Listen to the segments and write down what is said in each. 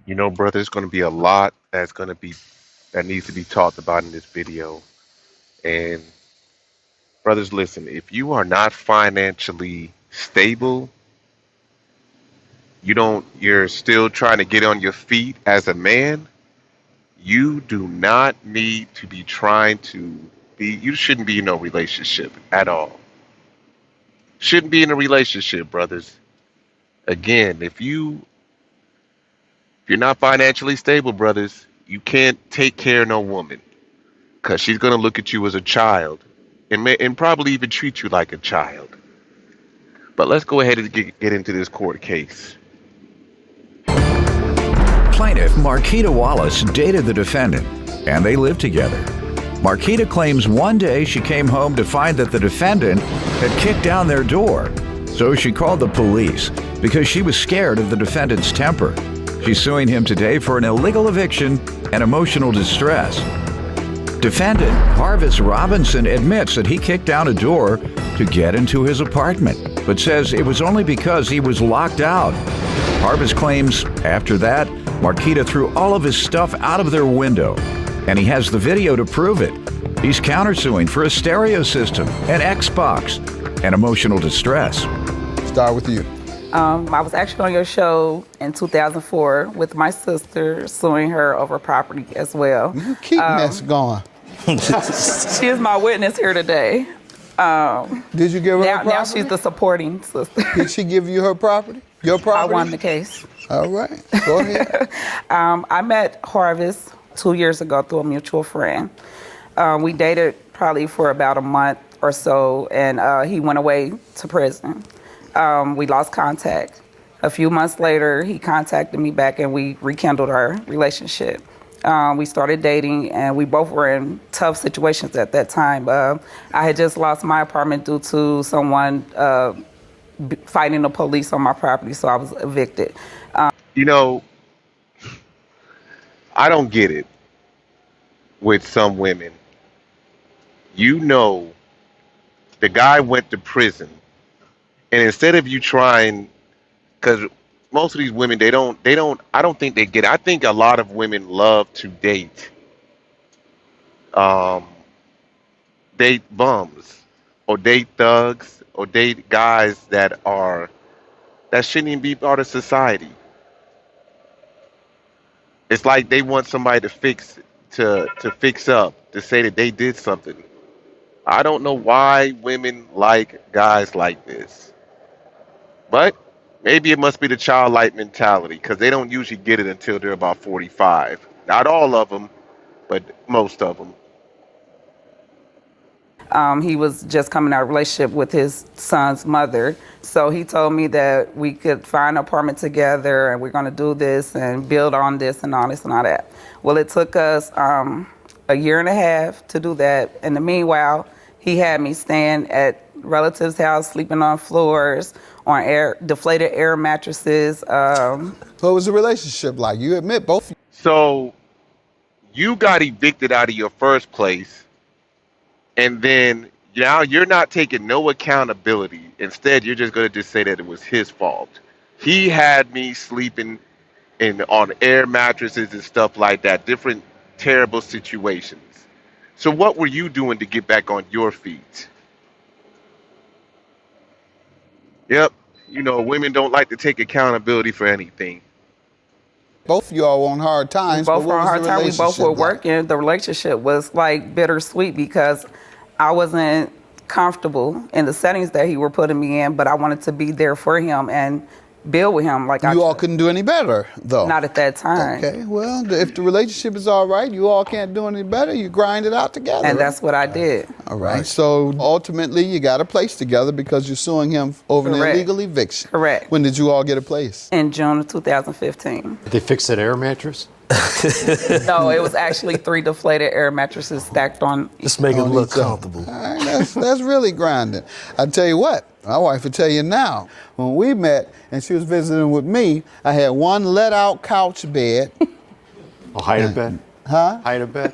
You know, brother, there's going to be a lot that needs to be talked about in this video. And brothers, listen, if you are not financially stable, you're still trying to get on your feet as a man, you do not need to be trying to you shouldn't be in no relationship at all. Shouldn't be in a relationship, brothers. Again, if you're not financially stable, brothers, you can't take care of no woman because she's gonna look at you as a child and probably even treat you like a child. But let's go ahead and get into this court case. Plaintiff Marquita Wallace dated the defendant, and they lived together. Marquita claims one day she came home to find that the defendant had kicked down their door. So she called the police because she was scared of the defendant's temper. She's suing him today for an illegal eviction and emotional distress. Defendant Harvis Robinson admits that he kicked down a door to get into his apartment, but says it was only because he was locked out. Harvis claims after that, Marquita threw all of his stuff out of their window, and he has the video to prove it. He's countersuing for a stereo system, an Xbox, and emotional distress. Start with you. I was actually on your show in 2004 with my sister, suing her over property as well. You keep mess going. She is my witness here today. Did you give her her property? Now she's the supporting sister. Did she give you her property? Your property? I won the case. All right, go ahead. I met Harvis 2 years ago through a mutual friend. We dated probably for about a month or so, and he went away to prison. We lost contact. A few months later, he contacted me back and we rekindled our relationship. We started dating and we both were in tough situations at that time. I had just lost my apartment due to someone fighting the police on my property, so I was evicted. You know, I don't get it with some women. You know, the guy went to prison, and instead of you trying, because most of these women, I don't think they get it. I think a lot of women love to date bums, or date thugs, or date guys that shouldn't even be part of society. It's like they want somebody to fix up, to say that they did something. I don't know why women like guys like this. But maybe it must be the childlike mentality because they don't usually get it until they're about 45. Not all of them, but most of them. He was just coming out of a relationship with his son's mother. So he told me that we could find an apartment together and we're going to do this and build on this and all this and all that. Well, it took us a year and a half to do that. In the meanwhile, he had me staying at relatives' house, sleeping on floors, on deflated air mattresses. What was the relationship like? You admit both. So you got evicted out of your first place, and then now you're not taking no accountability. Instead, you're just going to just say that it was his fault. He had me sleeping on air mattresses and stuff like that, different terrible situations. So what were you doing to get back on your feet? Yep. You know, women don't like to take accountability for anything. Both of y'all on hard times. Both but were what on was hard the time. We both were relationship like? working. The relationship was like bittersweet because I wasn't comfortable in the settings that he were putting me in, but I wanted to be there for him and build with him. You all couldn't do any better, though. Not at that time. Okay, well, if the relationship is all right, you all can't do any better, you grind it out together. And that's what I did. All right, so ultimately you got a place together because you're suing him over an Correct. illegal eviction. Correct. When did you all get a place? In June of 2015. Did they fix that air mattress? No, it was actually 3 deflated air mattresses stacked on. Just make it on look each other. comfortable. All right, that's really grinding. I tell you what, my wife will tell you now. When we met and she was visiting with me, I had one let-out couch bed. A hide a bed? Huh? Hide a bed?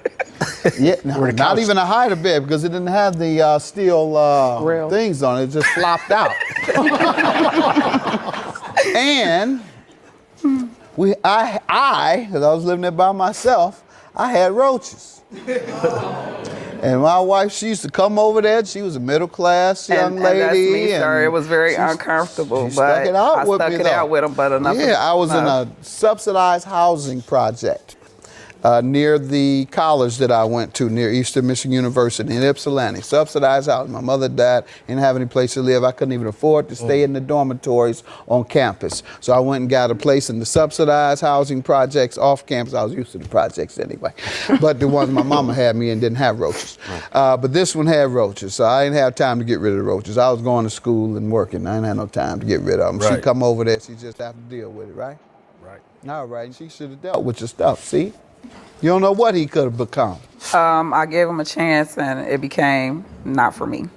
Yeah, no, Where the not couch- even a hide bed because it didn't have the steel Rail. things on it. It just flopped out. And because I was living there by myself, I had roaches. And my wife, she used to come over there. She was a middle-class young and lady. that's me, sir. It was very she uncomfortable, she but stuck it out I with stuck me, it though. out with him. But enough. Yeah, I was in enough. a subsidized housing project near the college that I went to, near Eastern Michigan University in Ypsilanti. Subsidized housing. My mother died, didn't have any place to live. I couldn't even afford to stay in the dormitories on campus. So I went and got a place in the subsidized housing projects off campus. I was used to the projects anyway. But the ones my mama had me in didn't have roaches. But this one had roaches, so I didn't have time to get rid of the roaches. I was going to school and working. I didn't have no time to get rid of them. Right. She'd come over there, she just have to deal with it, right? Right. All right, she should have dealt with your stuff, see? You don't know what he could have become. I gave him a chance, and it became not for me.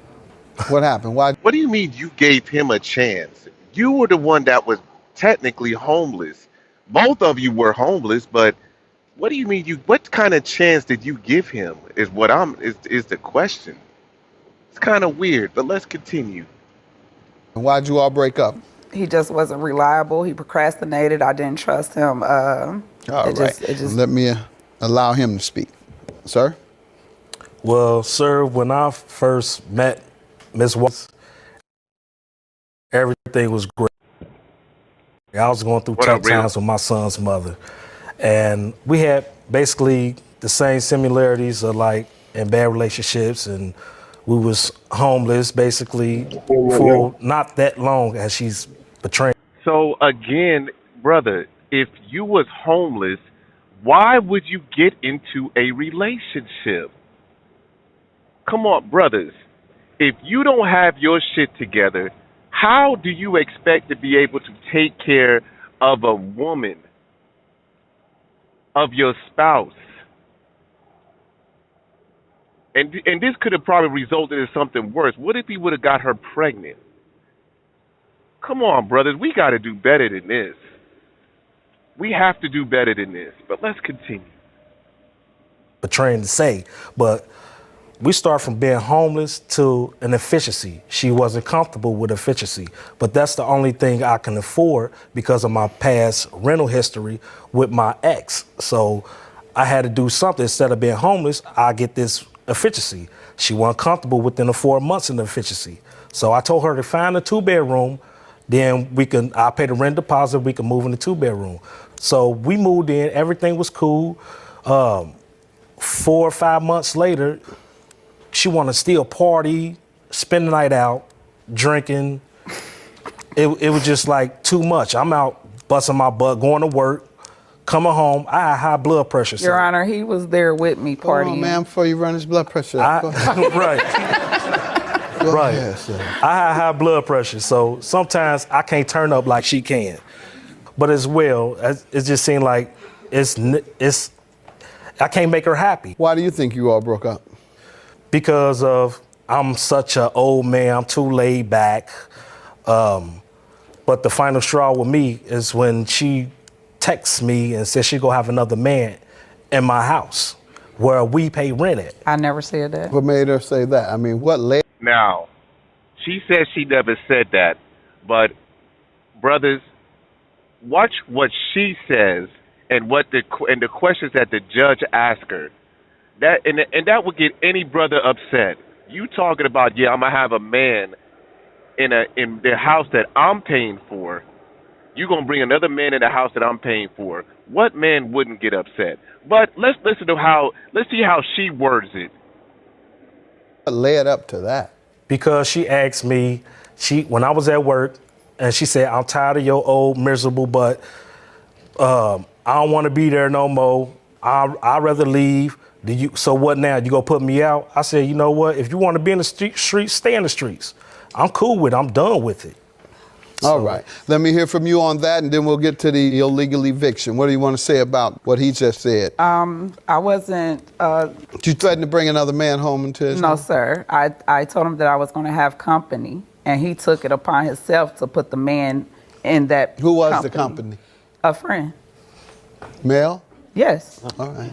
What happened? Why? What do you mean you gave him a chance? You were the one that was technically homeless. Both of you were homeless, but what do you mean what kind of chance did you give him is the question. It's kind of weird, but let's continue. Why'd you all break up? He just wasn't reliable. He procrastinated. I didn't trust him. All right. It just Let me allow him to speak. Sir? Well, sir, when I first met Miss Watts, everything was great. I was going through What tough up, Real? times with my son's mother. And we had basically the same similarities of like in bad relationships, and we was homeless basically for not that long as she's betraying. So again, brother, if you was homeless, why would you get into a relationship? Come on, brothers. If you don't have your shit together, how do you expect to be able to take care of a woman, of your spouse? And this could have probably resulted in something worse. What if he would have got her pregnant? Come on, brothers. We got to do better than this. We have to do better than this. But let's continue. Betraying to say, but we start from being homeless to an efficiency. She wasn't comfortable with efficiency, but that's the only thing I can afford because of my past rental history with my ex. So I had to do something. Instead of being homeless, I get this efficiency. She wasn't comfortable within the 4 months in the efficiency. So I told her to find a 2-bedroom, then I'll pay the rent deposit, we can move in the 2-bedroom. So we moved in, everything was cool. 4 or 5 months later, she wanted to still party, spend the night out, drinking. It was just like too much. I'm out busting my butt, going to work, coming home. I had high blood pressure. Your Honor, he was there with me Hold partying. on, man, before you run his blood pressure up. Go ahead. Right. Go Right. ahead, sir. I had high blood pressure, so sometimes I can't turn up like she can. But as well, it just seemed like I can't make her happy Why do you think you all broke up? because of I'm such an old man. I'm too laid back. But the final straw with me is when she texts me and says she gonna have another man in my house where we pay rent at. I never said that. What made her say that? I mean, what led? Now, she says she never said that, but brothers, watch what she says and the questions that the judge asked her. That would get any brother upset. You talking about, I'm gonna have a man in the house that I'm paying for. You gonna bring another man in the house that I'm paying for. What man wouldn't get upset? But let's see how she words it. What led up to that? Because she asked me, when I was at work, and she said, I'm tired of your old miserable butt. I don't want to be there no more. I'd rather leave. So what now? You gonna put me out? I said, you know what? If you want to be in the streets, stay in the streets. I'm cool with it. I'm done with it. All right. Let me hear from you on that, and then we'll get to the illegal eviction. What do you want to say about what he just said? I wasn't. Did you threaten to bring another man home into his No, house? sir. I told him that I was going to have company, and he took it upon himself to put the man in that. Who was the company? A friend. Male? Yes. All right.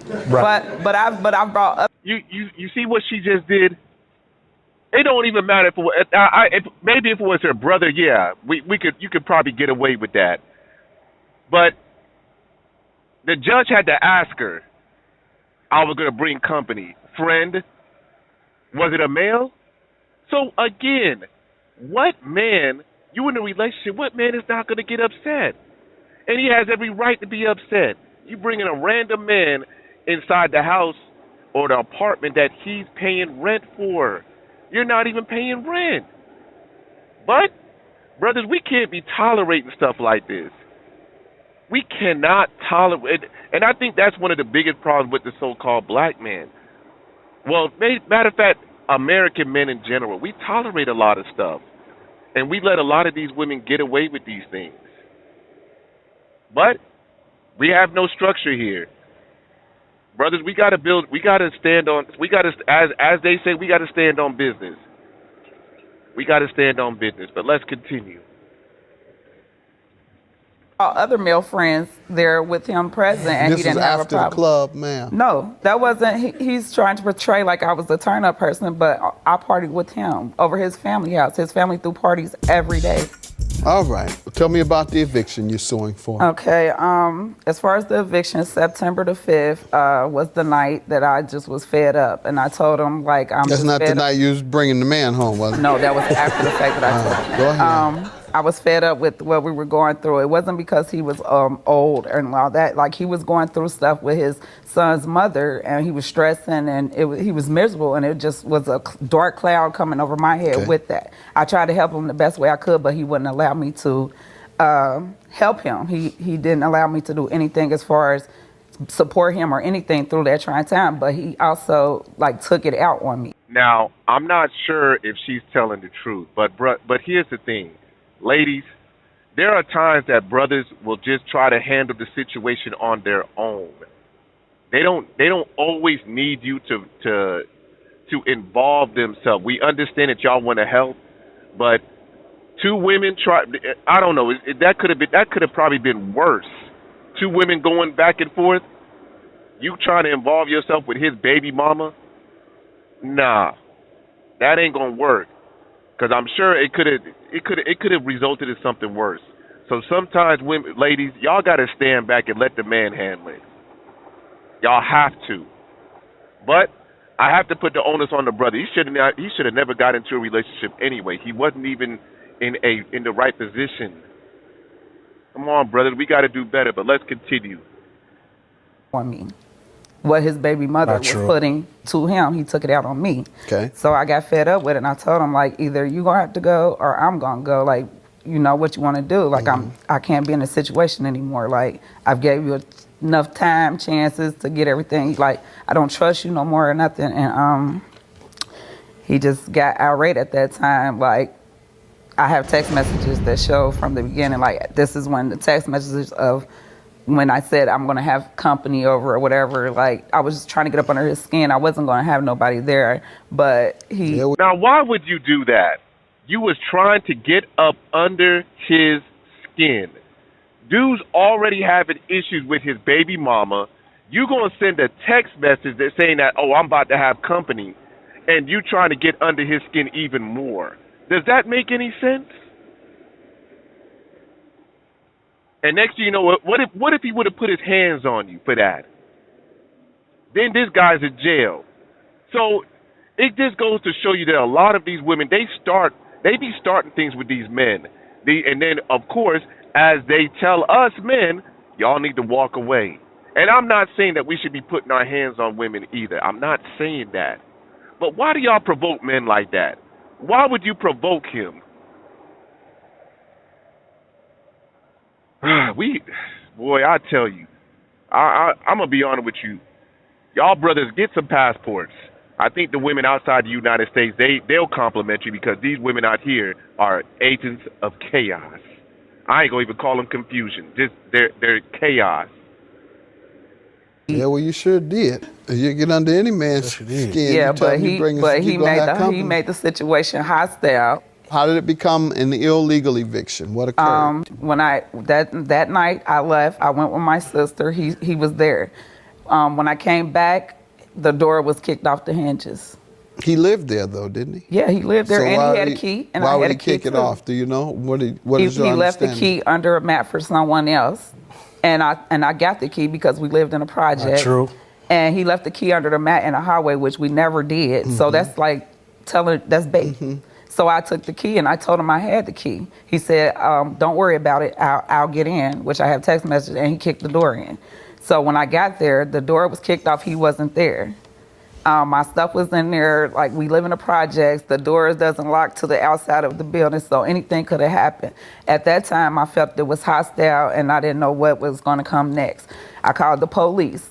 But I brought up. You see what she just did? It don't even matter if maybe if it was her brother, you could probably get away with that. But The judge had to ask her, I was going to bring company. Friend, was it a male? So again, what man, you in a relationship, what man is not going to get upset? And he has every right to be upset. You bringing a random man inside the house or the apartment that he's paying rent for. You're not even paying rent. But, brothers, we can't be tolerating stuff like this. We cannot tolerate, and I think that's one of the biggest problems with the so-called black man. Well, matter of fact, American men in general, we tolerate a lot of stuff. And we let a lot of these women get away with these things. But we have no structure here. Brothers, we got to build, we got to stand on, we got to, as they say, we got to stand on business. We got to stand on business, but let's continue. All other male friends there with him present, and This he didn't was have a after the problem. club, ma'am. No, that wasn't. He's trying to portray like I was the turn-up person, but I partied with him over his family house. His family threw parties every day. All right. Well, tell me about the eviction you're suing for. Okay. As far as the eviction, September the 5th was the night that I just was fed up, and I told him like I'm. That's just not the fed night up. you was bringing the man home, was it? No, that was after the fact that I told him. Go ahead. I was fed up with what we were going through. It wasn't because he was old and all that. Like, he was going through stuff with his son's mother, and he was stressing, and he was miserable, and it just was a dark cloud coming over my head with that. I tried to help him the best way I could, but he wouldn't allow me to help him. He didn't allow me to do anything as far as support him or anything through that trying time, but he also like took it out on me. Now, I'm not sure if she's telling the truth, but here's the thing. Ladies, there are times that brothers will just try to handle the situation on their own. They don't always need you to involve themselves. We understand that y'all want to help, but two women try. I don't know. That could have probably been worse. Two women going back and forth. You trying to involve yourself with his baby mama? Nah, that ain't gonna work. Because I'm sure it could have resulted in something worse. So sometimes, women, ladies, y'all got to stand back and let the man handle it. Y'all have to. But I have to put the onus on the brother. He should have never got into a relationship anyway. He wasn't even in the right position. Come on, brother, we got to do better. But let's continue. On me. What his baby mother was putting to him, he took it out on me. Okay. So I got fed up with it, and I told him, like, either you gonna have to go or I'm gonna go. Like, you know what you want to do. Like, I can't be in this situation anymore. Like, I've gave you enough time, chances to get everything. Like, I don't trust you no more or nothing. And he just got irate at that time. Like, I have text messages that show from the beginning, like, this is when the text messages of when I said I'm going to have company over or whatever. Like, I was just trying to get up under his skin. I wasn't going to have nobody there, but he... Now, why would you do that? You was trying to get up under his skin. Dude's already having issues with his baby mama. You going to send a text message that saying that, oh, I'm about to have company, and you trying to get under his skin even more. Does that make any sense? And next thing you know, what if he would have put his hands on you for that? Then this guy's in jail. So it just goes to show you that a lot of these women, they be starting things with these men. And then, of course, as they tell us men, y'all need to walk away. And I'm not saying that we should be putting our hands on women either. I'm not saying that. But why do y'all provoke men like that? Why would you provoke him? Boy, I tell you, I'm going to be honest with you. Y'all brothers, get some passports. I think the women outside the United States, they'll compliment you because these women out here are agents of chaos. I ain't going to even call them confusion. Just they're chaos. Yeah, well, you sure did. You get under any man's skin. Yeah, but he made the situation hostile. How did it become an illegal eviction? What occurred? When that night I left, I went with my sister. He was there. When I came back, the door was kicked off the hinges. He lived there though, didn't he? Yeah, he lived there, So and he had a key. And why I had would a he key kick it too. off? Do you know? What is your He left the understanding? key under a mat for someone else. and I got the key because we lived in a project. True. And he left the key under the mat in the highway, which we never did. So that's like that's bait. So I took the key and I told him I had the key. He said, "Don't worry about it. I'll get in," which I have text message, and he kicked the door in. So when I got there, the door was kicked off. He wasn't there. My stuff was in there. Like, we live in a project. The doors doesn't lock to the outside of the building, so anything could have happened. At that time, I felt it was hostile, and I didn't know what was going to come next. I called the police.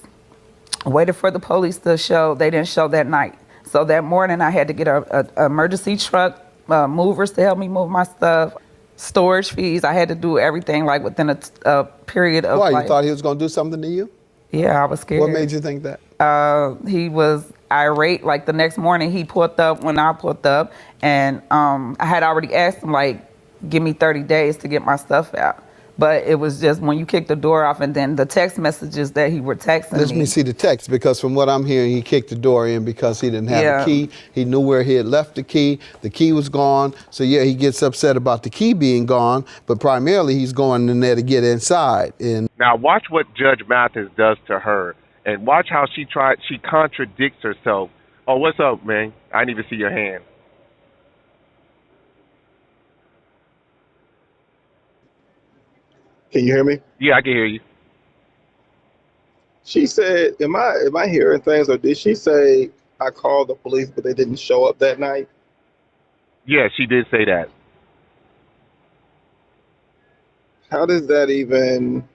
Waited for the police to show. They didn't show that night. So that morning, I had to get a emergency truck, movers to help me move my stuff, storage fees. I had to do everything like within a period of. Why, like, you thought he was going to do something to you? Yeah, I was scared. What made you think that? He was irate. Like, the next morning, he pulled up when I pulled up, and I had already asked him, like, give me 30 days to get my stuff out. But it was just when you kicked the door off, and then the text messages that he were texting me. Let me see the text, because from what I'm hearing, he kicked the door in because he didn't have the key. He knew where he had left the key. The key was gone. So yeah, he gets upset about the key being gone, but primarily he's going in there to get inside. And Now watch what Judge Mathis does to her, and watch how she contradicts herself. Oh, what's up, man? I didn't even see your hand. Can you hear me? Yeah, I can hear you. She said, am I hearing things, or did she say I called the police but they didn't show up that night? Yeah, she did say that. How does that even,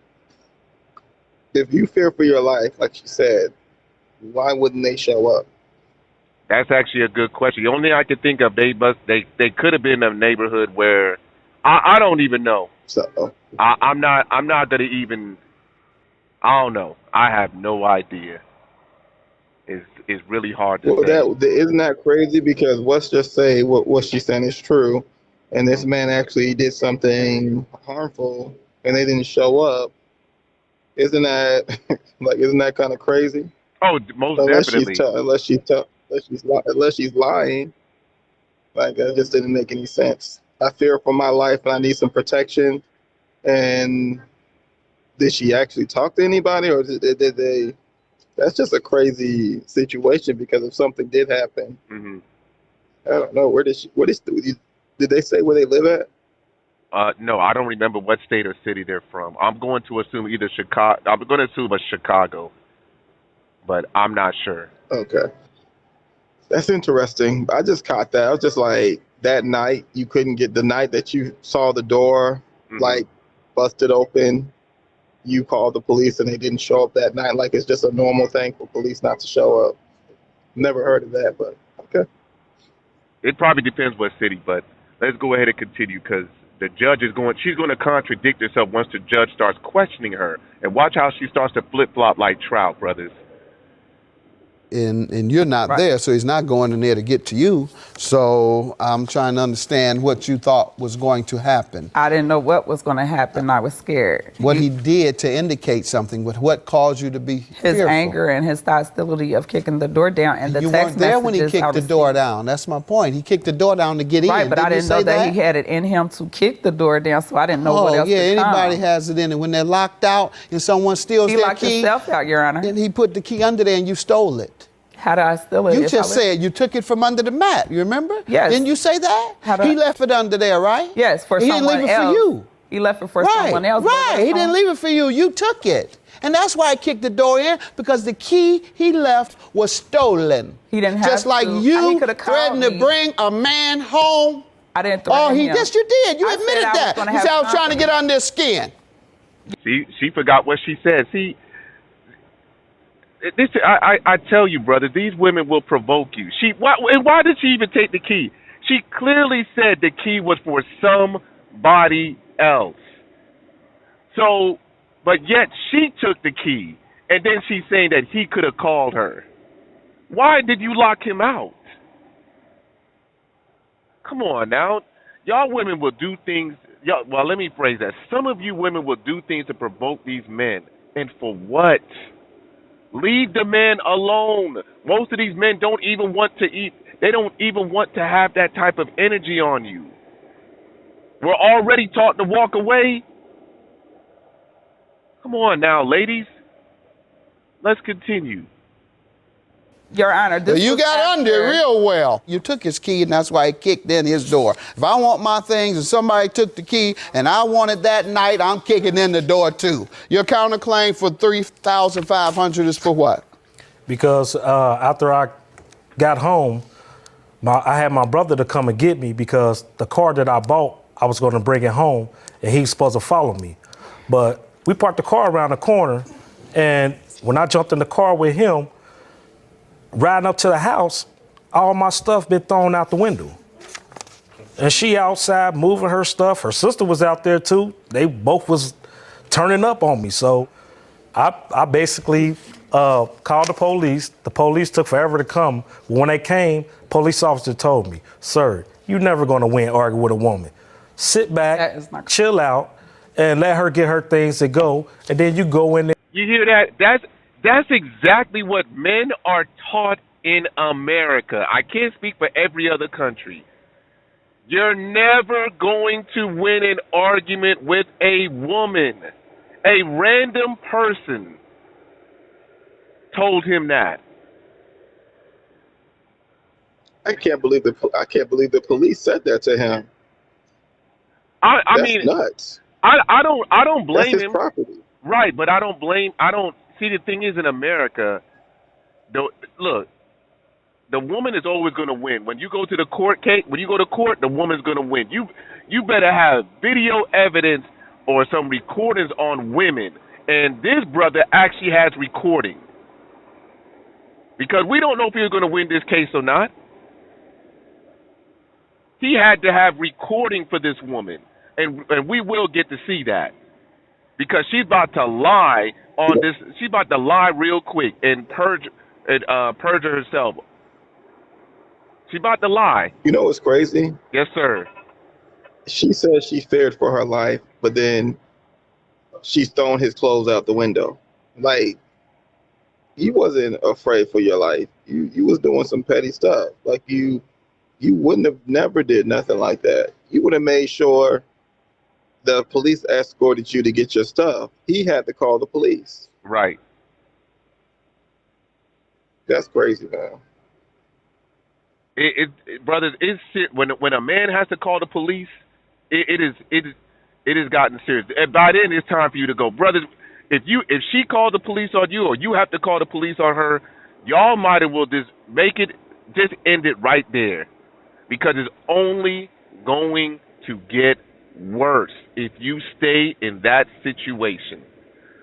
if you fear for your life, like she said, why wouldn't they show up? That's actually a good question. The only thing I could think of, they could have been in a neighborhood where I don't even know. So I'm not gonna even. I don't know. I have no idea. It's really hard to say. Isn't that crazy? Because let's just say what she's saying is true, and this man actually did something harmful, and they didn't show up. Isn't that isn't that kind of crazy? Oh, most definitely. Unless she's lying, like, that just didn't make any sense. I fear for my life and I need some protection. And did she actually talk to anybody, or did they? That's just a crazy situation, because if something did happen, I don't know. What did they say where they live at? No, I don't remember what state or city they're from. I'm going to assume either Chicago. I'm going to assume it's Chicago, but I'm not sure. Okay. That's interesting. I just caught that. I was just like, that night, you couldn't get, the night that you saw the door, like, busted open, you called the police and they didn't show up that night. Like, it's just a normal thing for police not to show up. Never heard of that, but okay. It probably depends what city, but let's go ahead and continue, because the judge she's going to contradict herself once the judge starts questioning her. And watch how she starts to flip-flop like Trout, brothers. and you're not there, so he's not going in there to get to you. So I'm trying to understand what you thought was going to happen. I didn't know what was going to happen. I was scared. What he did to indicate something, but what caused you to be his fearful? anger and his hostility of kicking the door down, and the you text weren't there when he messages I kicked the door down. That's my point. He kicked the door down to get in. Right, but I didn't know that he had it in him to kick the door down, so I didn't know what else to come. Anybody has it in it. When they're locked out and someone steals their key. He locked himself out, Your Honor. Then he put the key under there and you stole it. How did I steal it? You just said you took it from under the mat. You remember? Yes. Didn't you say that? He left it under there, right? Yes, for he someone else. He didn't leave it for you. He left it for someone else. Right, he didn't leave it for you. You took it. And that's why I kicked the door in, because the key he left was stolen. He didn't have Just like to. you threatened to bring a man home. I didn't threaten him. Yes, you did. You admitted that. You said I was trying to get under his skin. She forgot what she said. See, I tell you, brother, these women will provoke you. Why did she even take the key? She clearly said the key was for somebody else. So, but yet she took the key, and then she's saying that he could have called her. Why did you lock him out? Come on now. Y'all women will do things. Well, let me phrase that. Some of you women will do things to provoke these men. And for what? Leave the men alone. Most of these men don't even want to eat. They don't even want to have that type of energy on you. We're already taught to walk away. Come on now, ladies. Let's continue. Your Honor, this You was got under after- it real well. You took his key, and that's why he kicked in his door. If I want my things and somebody took the key and I want it that night, I'm kicking in the door too. Your counterclaim for $3,500 is for what? Because after I got home, I had my brother to come and get me because the car that I bought, I was going to bring it home, and he was supposed to follow me. But we parked the car around the corner, and when I jumped in the car with him, riding up to the house, all my stuff been thrown out the window. And she outside moving her stuff. Her sister was out there too. They both was turning up on me. So I basically called the police. The police took forever to come. When they came, police officer told me, "Sir, you're never gonna win arguing with a woman. Sit That back, is not- chill out, and let her get her things to go, and then you go in there." You hear that? That's exactly what men are taught in America. I can't speak for every other country. You're never going to win an argument with a woman. A random person told him that. I can't believe the police said that to him. I That's mean, nuts. I don't That's blame his him. property. Right, but I don't see. The thing is, in America, look, the woman is always going to win. When you go to the court case, when you go to court, the woman's going to win. You better have video evidence or some recordings on women. And this brother actually has recording. Because we don't know if he was going to win this case or not. He had to have recording for this woman. And we will get to see that. Because she's about to lie on this. She's about to lie real quick and perjure herself. She's about to lie. You know what's crazy? Yes, sir. She says she feared for her life, but then she's thrown his clothes out the window. Like, you wasn't afraid for your life. You was doing some petty stuff. Like, you wouldn't have never did nothing like that. You would have made sure the police escorted you to get your stuff. He had to call the police. Right. That's crazy, man. Brothers, when a man has to call the police, it has gotten serious. And by then, it's time for you to go, brothers. If she called the police on you, or you have to call the police on her, y'all might as well just end it right there, because it's only going to get worse if you stay in that situation.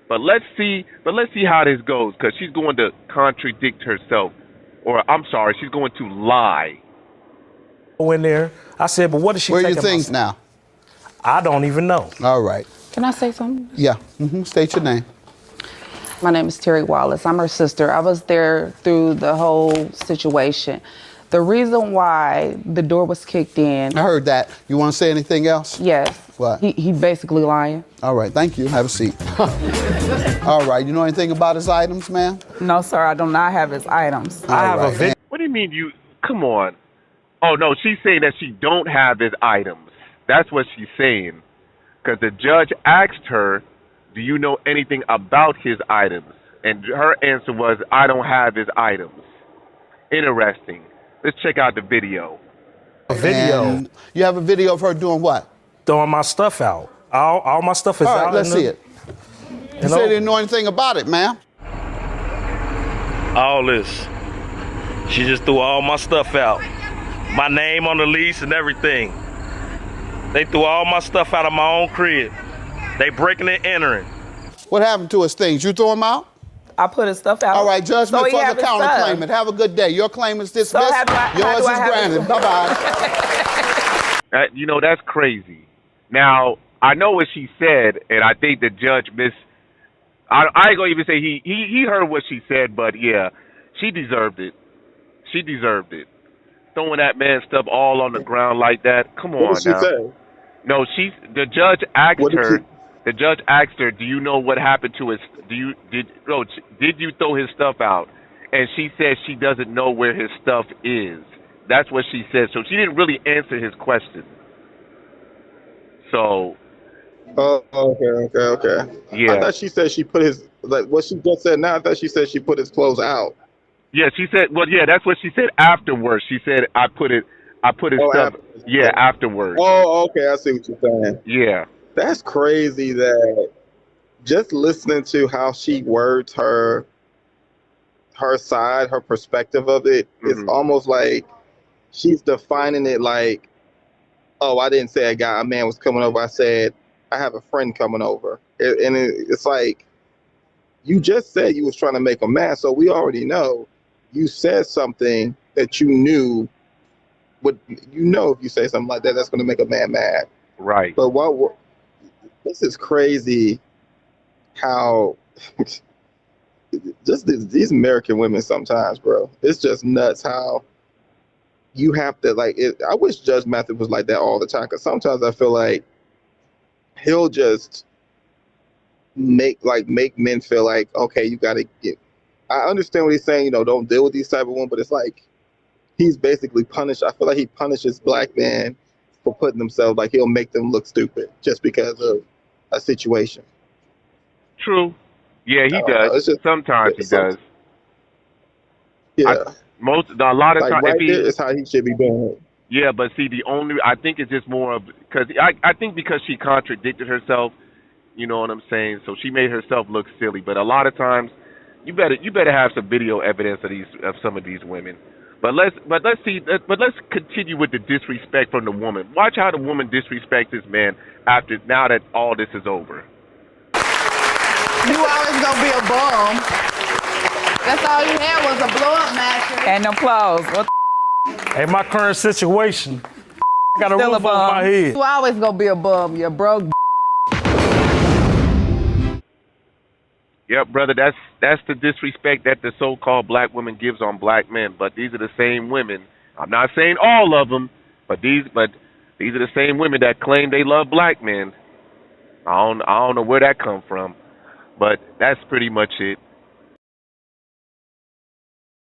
But let's see how this goes, because she's going to contradict herself. Or, I'm sorry, she's going to lie. Go in there. I said, but what is she Where are taking your things now? I don't even know. All right. Can I say something? Yeah. State your name. My name is Terry Wallace. I'm her sister. I was there through the whole situation. The reason why the door was kicked in. I heard that. You want to say anything else? Yes. What? He basically lying. All right. Thank you. Have a seat. All right. You know anything about his items, ma'am? No, sir, I do not have his items. I have All a right. video. What do you mean you? Come on. Oh no, she's saying that she don't have his items. That's what she's saying. Because the judge asked her, "Do you know anything about his items?" And her answer was, "I don't have his items." Interesting. Let's check out the video. A video And you have a video of her doing what? throwing my stuff out. All my stuff is All out. right. Let's see it. You said you didn't know anything about it, ma'am. All this. She just threw all my stuff out. My name on the lease and everything. They threw all my stuff out of my own crib. They breaking and entering. What happened to his things? You throw them out? I put his stuff out. All right. Judgment So he for have the his counterclaimant. stuff. Have a good day. Your claim is dismissed. how do I Yours is have granted. his- Bye-bye. That's crazy. Now, I know what she said, and I think the judge I ain't gonna even say he heard what she said, but yeah, she deserved it. She deserved it. Throwing that man's stuff all on the ground like that. Come on What did she now. say? No, the judge asked What did her. she- The judge asked her, "Do you know what happened to his? Did you throw his stuff out?" And she said she doesn't know where his stuff is. That's what she said. So she didn't really answer his question. So Oh, okay. I Yeah. thought she said she put his, like what she just said now. I thought she said she put his clothes out. Yeah, she said, well, yeah, that's what she said afterwards. She said, I put his Oh, stuff, after. yeah, afterwards. Oh, okay. I see what you're saying. Yeah. That's crazy that just listening to how she words her side, her perspective of it, it's Hmm. almost like she's defining it like, oh, I didn't say a man was coming over. I said I have a friend coming over, it's like you just said you was trying to make a mad, so we already know you said something that you knew would, if you say something like that, that's going to make a man mad. Right. But this is crazy how just these American women sometimes, bro. It's just nuts how you have to like it. I wish Judge Mathis was like that all the time, because sometimes I feel like he'll just make men feel like, okay, you got to get. I understand what he's saying, don't deal with these type of women, but it's like he's basically punished. I feel like he punishes black men for putting themselves, like he'll make them look stupid just because of a situation. True. Yeah, I he don't does. know. It's just Sometimes he some, does. I yeah. a lot of Like times if right there he is how he should be doing it. yeah, but see I think it's just more of because I think because she contradicted herself, you know what I'm saying? So she made herself look silly, but a lot of times you better have some video evidence of some of these women. But let's continue with the disrespect from the woman. Watch how the woman disrespects this man after now that all this is over. You always gonna be a bum. That's all you had was a blow up mattress. And them clothes. What Hey, my current situation, I got a Still a roof over bum. my head. You always gonna be a bum. You're broke. Yep, brother, that's the disrespect that the so-called black woman gives on black men. But these are the same women. I'm not saying all of them, but these are the same women that claim they love black men. I don't know where that come from, but that's pretty much it.